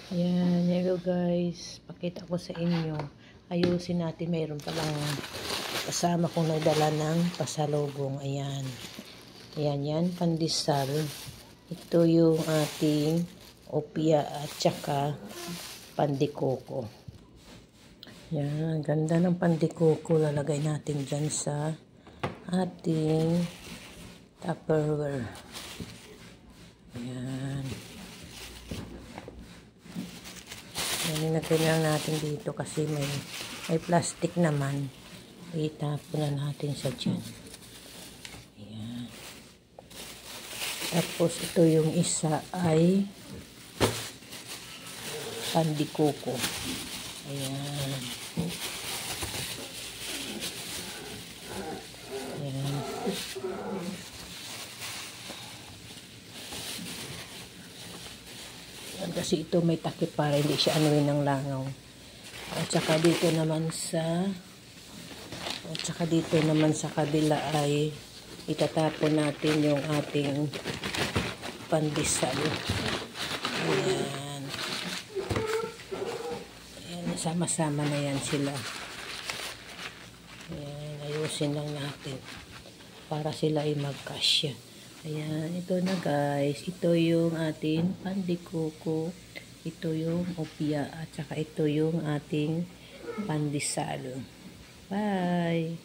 Ayan, hello guys. Pakita ko sa inyo. Ayusin natin. Mayroon palang kasama kong nagdala ng pasalubong. Ayan. Ayan, yan. Pandesal. Ito yung ating opia at saka pandikoko. Ayan, ganda ng pandikoko. Lalagay natin dyan sa ating Tupperware. Ayan. Nilagay lang natin dito kasi may plastic naman. Itapon na natin sa dyan. Ayan. Tapos ito yung isa ay pandikoko. Ayan. Ayan. Kasi ito may takip para hindi siya anuin ng langaw. At saka dito naman sa kabila ay itatapon natin yung ating pandesal. Ayan. Ayan, sama-sama na yan sila. Ayan, ayusin lang natin para sila ay magkasya. Ayan, ito na guys. Ito yung ating pandikoko. Ito yung opia. At saka ito yung ating pandesal. Bye!